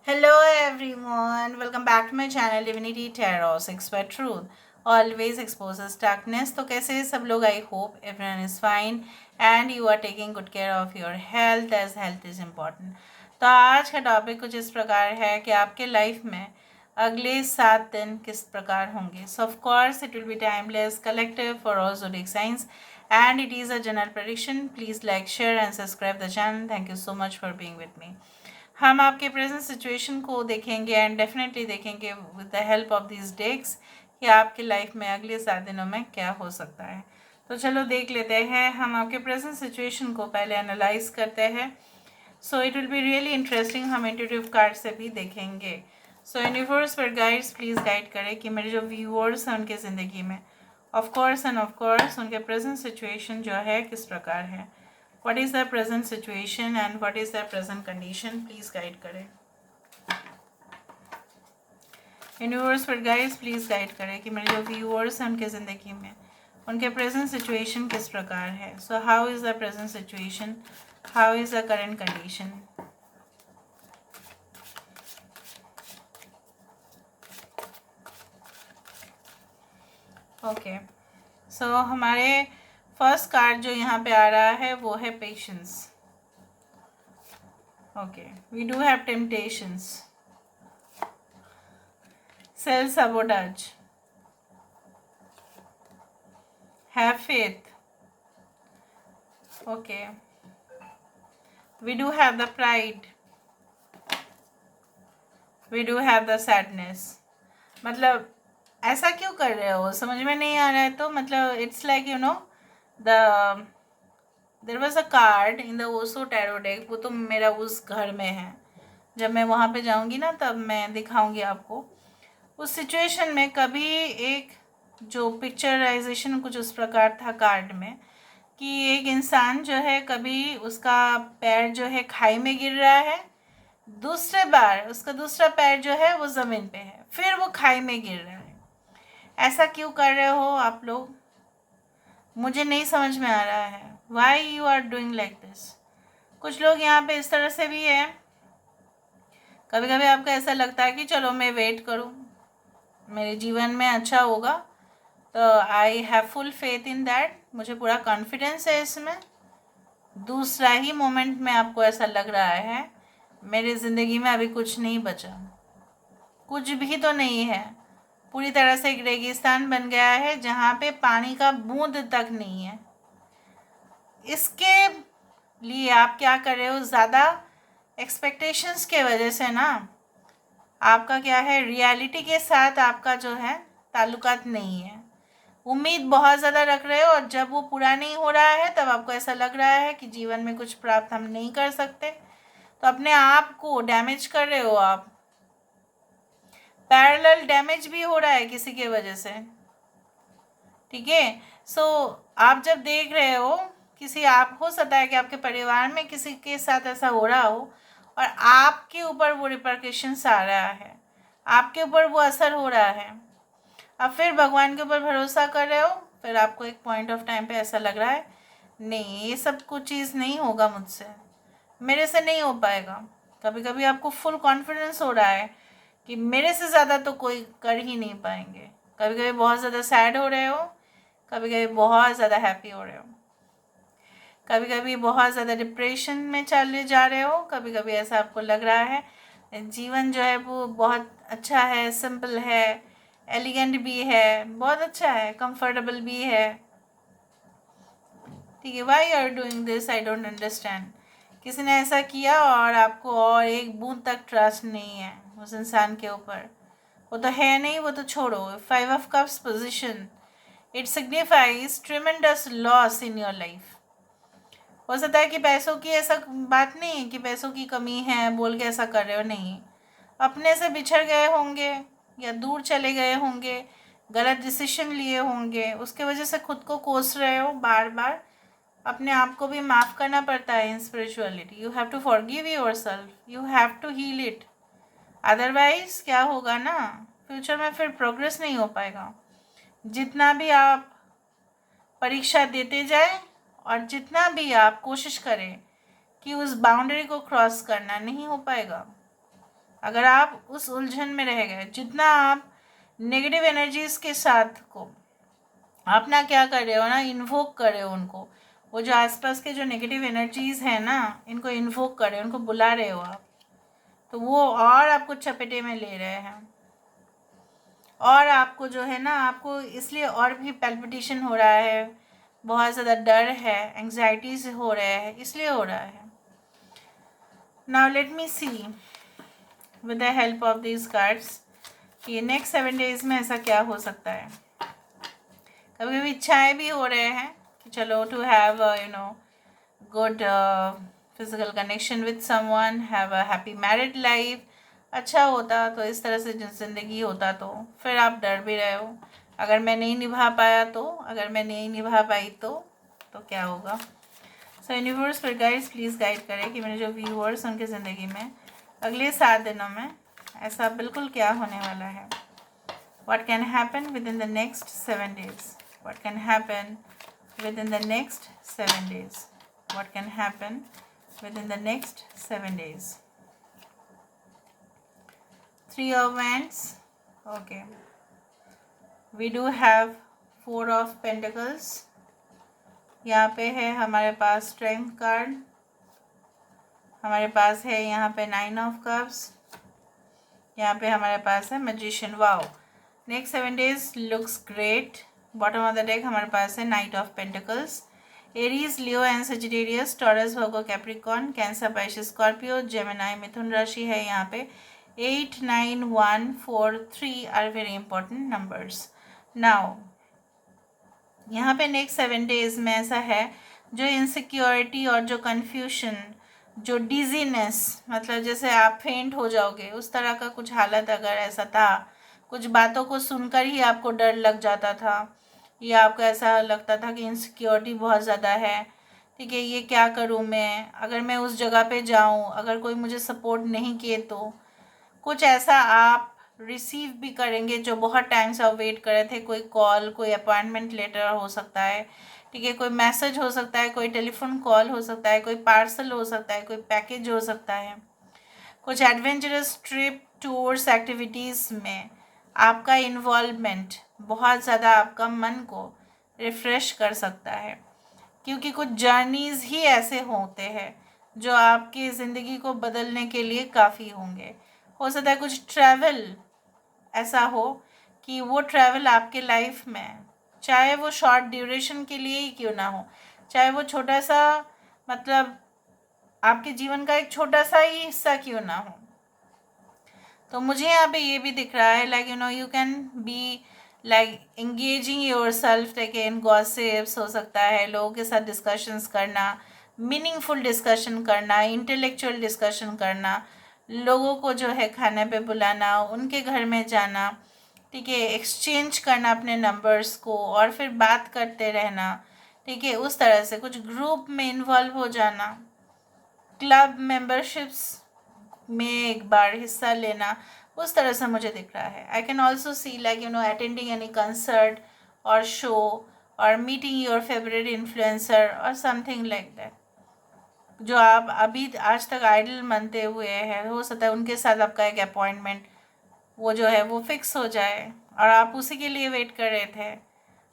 Hello everyone, welcome back to my channel Divinity Tarot 6 by Truth. Always exposes darkness. तो कैसे हैं सब लोग? I hope everyone is fine and you are taking good care of your health as health is important. तो आज का topic कुछ इस प्रकार है कि आपके लाइफ में अगले 7 दिन किस प्रकार होंगे. So of course it will be timeless, collective for all zodiac signs and it is a general prediction. Please like, share and subscribe the channel. Thank you so much for being with me. हम आपके present situation को देखेंगे and definitely देखेंगे with the help of this deck कि आपकी life में अगले 7 दिनों में क्या हो सकता है. तो चलो देख लेते हैं. हम आपके प्रेजेंट सिचुएशन को पहले एनालाइज करते हैं. So it will be really interesting. हम इंट्यूटिव कार्ड से भी देखेंगे. सो यूनिवर्स पर गाइड्स प्लीज़ गाइड करें कि मेरे जो व्यूअर्स हैं उनके ज़िंदगी में ऑफ कोर्स उनके प्रेजेंट सिचुएशन जो है किस प्रकार है. What is the present situation and what is the present condition? Please guide करें. यूनिवर्स पर गाइड्स प्लीज़ गाइड करें कि मेरे जो व्यूअर्स हैं उनके ज़िंदगी में उनके प्रेजेंट सिचुएशन किस प्रकार है. So how is the present situation, how is the current condition. Okay, so हमारे फर्स्ट कार्ड जो यहाँ पे आ रहा है वो है patience. Okay, we do have temptations, self sabotage, have faith. Okay, we do have the pride, we do have the sadness. मतलब ऐसा क्यों कर रहे हो, समझ में नहीं आ रहा है. तो मतलब it's like you know the there was a card in the Osho tarot deck. वो तो मेरा उस घर में है. जब मैं वहाँ पे जाऊँगी ना तब मैं दिखाऊँगी आपको. उस सिचुएशन में कभी एक जो पिक्चराइजेशन कुछ उस प्रकार था कार्ड में कि एक इंसान जो है कभी उसका पैर जो है खाई में गिर रहा है, दूसरे बार उसका दूसरा पैर जो है वो ज़मीन पे है, फिर वो खाई में गिर रहा है. ऐसा क्यों कर रहे हो आप लोग, मुझे नहीं समझ में आ रहा है. Why you are doing like this. कुछ लोग यहाँ पे इस तरह से भी है. कभी कभी आपको ऐसा लगता है कि चलो मैं वेट करूँ, मेरे जीवन में अच्छा होगा. तो I have full faith in that, मुझे पूरा कॉन्फिडेंस है इसमें. दूसरा ही मोमेंट में आपको ऐसा लग रहा है मेरी ज़िंदगी में अभी कुछ नहीं बचा, कुछ भी तो नहीं है. पूरी तरह से एक रेगिस्तान बन गया है जहाँ पे पानी का बूंद तक नहीं है. इसके लिए आप क्या कर रहे हो, ज़्यादा एक्सपेक्टेशंस के वजह से ना आपका क्या है, रियलिटी के साथ आपका जो है ताल्लुकात नहीं है. उम्मीद बहुत ज़्यादा रख रहे हो और जब वो पूरा नहीं हो रहा है तब आपको ऐसा लग रहा है कि जीवन में कुछ प्राप्त हम नहीं कर सकते. तो अपने आप को डैमेज कर रहे हो आप. पैरेलल डैमेज भी हो रहा है किसी के वजह से. ठीक है. सो आप जब देख रहे हो किसी, आप हो सकता है कि आपके परिवार में किसी के साथ ऐसा हो रहा हो और आपके ऊपर वो रिपरकशंस आ रहा है, आपके ऊपर वो असर हो रहा है. अब फिर भगवान के ऊपर भरोसा कर रहे हो, फिर आपको एक पॉइंट ऑफ टाइम पे ऐसा लग रहा है नहीं ये सब कुछ चीज़ नहीं होगा मुझसे, मेरे से नहीं हो पाएगा. कभी कभी आपको फुल कॉन्फिडेंस हो रहा है कि मेरे से ज़्यादा तो कोई कर ही नहीं पाएंगे. कभी कभी बहुत ज़्यादा सैड हो रहे हो, कभी कभी बहुत ज़्यादा हैप्पी हो रहे हो, कभी कभी बहुत ज़्यादा डिप्रेशन में चले जा रहे हो, कभी कभी ऐसा आपको लग रहा है जीवन जो है वो बहुत अच्छा है, सिंपल है, एलिगेंट भी है, बहुत अच्छा है, कंफर्टेबल भी है. ठीक है. Why are doing this, I don't understand. किसी ने ऐसा किया और आपको और एक बूंद तक ट्रस्ट नहीं है उस इंसान के ऊपर. वो तो है नहीं, वो तो छोड़ो. 5 of cups position, it signifies tremendous loss in your life. हो सकता है कि पैसों की ऐसा बात नहीं है कि पैसों की कमी है बोल के ऐसा कर रहे हो, नहीं. अपने से बिछड़ गए होंगे या दूर चले गए होंगे, गलत डिसीजन लिए होंगे, उसके वजह से खुद को कोस रहे हो बार बार. अपने आप को भी माफ़ करना पड़ता है in spirituality. You have to forgive your self, you have to heal it. Otherwise क्या होगा ना, फ्यूचर में फिर प्रोग्रेस नहीं हो पाएगा. जितना भी आप परीक्षा देते जाए और जितना भी आप कोशिश करें कि उस बाउंड्री को क्रॉस करना, नहीं हो पाएगा. अगर आप उस उलझन में रह गए, जितना आप नेगेटिव एनर्जीज के साथ को आप ना क्या कर रहे हो ना, इन्वोक कर रहे हो उनको, वो जो आसपास के जो नेगेटिव एनर्जीज हैं ना, इनको इन्वोक कर रहे हो, उनको बुला रहे हो आप, तो वो और आपको चपेटे में ले रहे हैं, और आपको जो है ना, आपको इसलिए और भी पैल्पिटेशन हो रहा है, बहुत ज़्यादा डर है, एंग्जाइटीज हो रहे हैं, इसलिए हो रहा है. Now let me see with the help of these cards कि नेक्स्ट 7 डेज में ऐसा क्या हो सकता है. कभी कभी इच्छाएं भी हो रहे हैं कि चलो to have good physical connection with someone, have a happy married life. अच्छा होता तो, इस तरह से ज़िंदगी होता तो. फिर आप डर भी रहे हो, अगर मैं नहीं निभा पाया तो, अगर मैं नहीं निभा पाई तो क्या होगा. सो यूनिवर्स फिर गाइड्स प्लीज़ गाइड करें कि मेरे जो व्यूअर्स उनकी ज़िंदगी में अगले 7 दिनों में ऐसा बिल्कुल क्या होने वाला है. What can happen within the next 7 days? What can happen within the next 7 days? What can happen within the next 7 days? 3 of Wands. Okay. We do have 4 of Pentacles. यहाँ पे है हमारे पास स्ट्रेंथ कार्ड, हमारे पास है यहाँ पे 9 of cups, यहाँ पे हमारे पास है magician. Wow, next 7 days looks great. Bottom of the deck हमारे पास है knight of pentacles. Aries, Leo and Sagittarius, Taurus, Virgo, Capricorn, Cancer, Pisces, Scorpio, Gemini, मिथुन राशि है यहाँ पे. 8, 9, 1, 4, 3 are very important numbers. Now यहाँ पे नेक्स्ट 7 डेज में ऐसा है, जो इनसिक्योरिटी और जो कन्फ्यूशन, जो डिजीनेस, मतलब जैसे आप फेंट हो जाओगे उस तरह का कुछ हालत अगर ऐसा था, कुछ बातों को सुनकर ही आपको डर लग जाता था, या आपको ऐसा लगता था कि इनसिक्योरिटी बहुत ज़्यादा है, ठीक है, ये क्या करूँ मैं, अगर मैं उस जगह पे जाऊँ, अगर कोई मुझे सपोर्ट नहीं किए तो, कुछ ऐसा आप रिसीव भी करेंगे जो बहुत टाइम से आप वेट कर रहे थे. कोई कॉल, कोई अपॉइंटमेंट लेटर हो सकता है, ठीक है, कोई मैसेज हो सकता है, कोई टेलीफोन कॉल हो सकता है, कोई पार्सल हो सकता है, कोई पैकेज हो सकता है. कुछ एडवेंचरस ट्रिप, टूर्स, एक्टिविटीज़ में आपका इन्वॉल्वमेंट बहुत ज़्यादा आपका मन को रिफ़्रेश कर सकता है, क्योंकि कुछ जर्नीज़ ही ऐसे होते हैं जो आपकी ज़िंदगी को बदलने के लिए काफ़ी होंगे. हो सकता है कुछ ट्रैवल ऐसा हो कि वो ट्रैवल आपके लाइफ में, चाहे वो शॉर्ट ड्यूरेशन के लिए ही क्यों ना हो, चाहे वो छोटा सा, मतलब आपके जीवन का एक छोटा सा ही हिस्सा क्यों ना हो, तो मुझे यहाँ पे ये भी दिख रहा है like you can be like engaging your self take in gossips. हो सकता है लोगों के साथ डिस्कशंस करना, मीनिंगफुल डिस्कशन करना, इंटेलेक्चुअल डिस्कशन करना, लोगों को जो है खाने पे बुलाना, उनके घर में जाना, ठीक है, एक्सचेंज करना अपने नंबर्स को और फिर बात करते रहना, ठीक है, उस तरह से कुछ ग्रुप में इन्वॉल्व हो जाना, क्लब मेंबरशिप्स में एक बार हिस्सा लेना, उस तरह से मुझे दिख रहा है. आई can also see like attending any concert और शो और मीटिंग योर फेवरेट इन्फ्लुएंसर और समथिंग लाइक दैट, जो आप अभी आज तक आइडल मानते हुए हैं. हो सकता है उनके साथ आपका एक अपॉइंटमेंट वो जो है वो फिक्स हो जाए और आप उसी के लिए वेट कर रहे थे.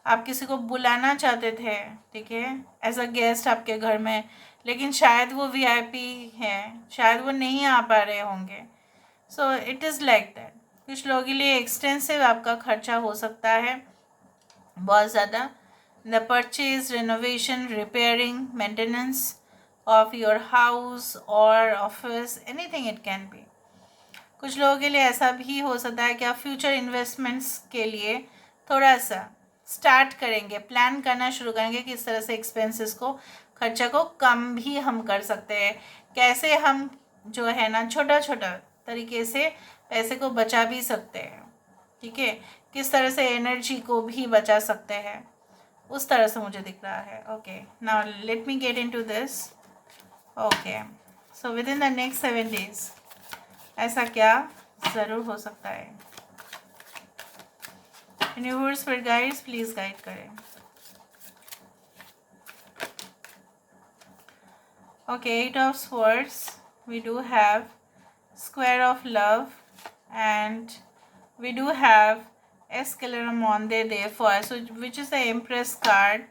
आप किसी को बुलाना चाहते थे, ठीक है, एज अ गेस्ट आपके घर में, लेकिन शायद वो वीआईपी हैं, शायद वो नहीं आ पा रहे होंगे. So it is like that. कुछ लोगों के लिए एक्सटेंसिव आपका खर्चा हो सकता है, बहुत ज़्यादा. The purchase, renovation, repairing, maintenance of your house और office, anything it can be. कुछ लोगों के लिए ऐसा भी हो सकता है कि आप फ्यूचर इन्वेस्टमेंट्स के लिए थोड़ा सा स्टार्ट करेंगे, प्लान करना शुरू करेंगे कि इस तरह से एक्सपेंसेस को, खर्चा को कम भी हम कर सकते हैं, कैसे हम जो है ना छोटा छोटा तरीके से पैसे को बचा भी सकते हैं, ठीक है, किस तरह से एनर्जी को भी बचा सकते हैं, उस तरह से मुझे दिख रहा है. Okay, now let me get into this. Okay, so within the next 7 days ऐसा क्या ज़रूर हो सकता है. यूनिवर्स फिर गाइड्स प्लीज़ गाइड करें. Okay, 8 of swords, we do have Square of Love, and we do have Escalamonde therefore, so which is the Empress card.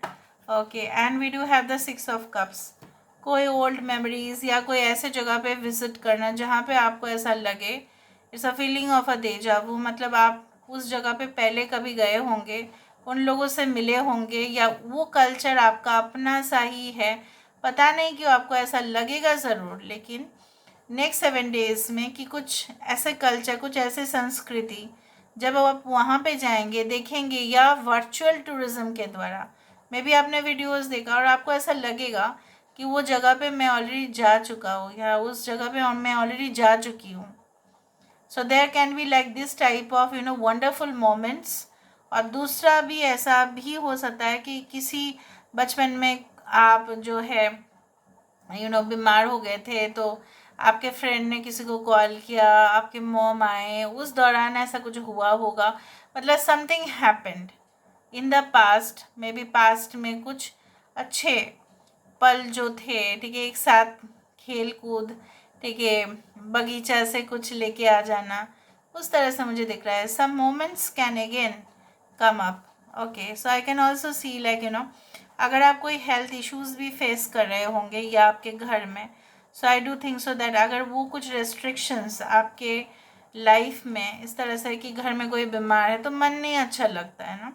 Okay, and we do have the Six of Cups. कोई old memories या कोई ऐसे जगह पे visit करना जहाँ पे आपको ऐसा लगे, it's a feeling of a deja vu, मतलब आप उस जगह पे पहले कभी गए होंगे, उन लोगों से मिले होंगे, या वो कल्चर आपका अपना सा ही है, पता नहीं क्यों आपको ऐसा लगेगा ज़रूर, लेकिन नेक्स्ट 7 डेज में कि कुछ ऐसे कल्चर, कुछ ऐसे संस्कृति जब आप वहाँ पे जाएंगे, देखेंगे, या वर्चुअल टूरिज्म के द्वारा, मे बी आपने वीडियोस देखा और आपको ऐसा लगेगा कि वो जगह पे मैं ऑलरेडी जा चुका हूँ, या उस जगह पे मैं ऑलरेडी जा चुकी हूँ. So there can be like this type of wonderful moments. और दूसरा भी ऐसा भी हो सकता है कि किसी बचपन में आप जो है बीमार हो गए थे, तो आपके फ्रेंड ने किसी को कॉल किया, आपके मॉम आए, उस दौरान ऐसा कुछ हुआ होगा, मतलब something happened in the past, may be past में कुछ अच्छे पल जो थे, ठीक है, एक साथ खेल कूद, ठीक है, बगीचा से कुछ लेके आ जाना, उस तरह से मुझे दिख रहा है. Some moments can again come up. Okay, so I can also see like अगर आप कोई हेल्थ इश्यूज़ भी फेस कर रहे होंगे या आपके घर में, so I do think so that अगर वो कुछ रेस्ट्रिक्शंस आपके लाइफ में इस तरह से कि घर में कोई बीमार है तो मन नहीं अच्छा लगता है ना.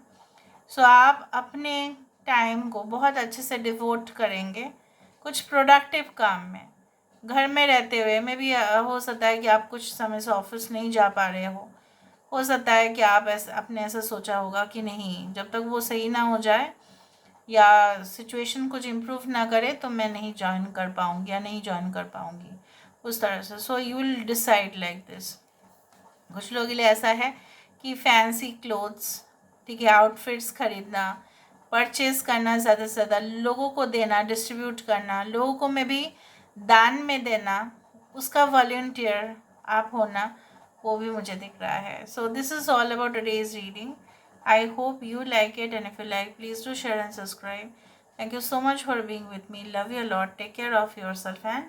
सो आप अपने टाइम को बहुत अच्छे से डिवोट करेंगे कुछ प्रोडक्टिव काम में. घर में रहते हुए में भी हो सकता है कि आप कुछ समय से ऑफिस नहीं जा पा रहे हो सकता है कि आप आपने ऐसा सोचा होगा कि नहीं, जब तक वो सही ना हो जाए या सिचुएशन कुछ इम्प्रूव ना करे तो मैं नहीं ज्वाइन कर पाऊँगी या नहीं ज्वाइन कर पाऊँगी, उस तरह से. So you will decide like this. कुछ लोगों के लिए ऐसा है कि फैंसी क्लोथ्स, ठीक है, आउटफिट्स खरीदना, परचेज करना, ज़्यादा से ज़्यादा लोगों को देना, डिस्ट्रीब्यूट करना, लोगों को में भी दान में देना, उसका वॉलंटियर आप होना, वो भी मुझे दिख रहा है. So this is all about today's reading. I hope you like it, and if you like, please do share and subscribe. Thank you so much for being with me. Love you a lot. Take care of yourself and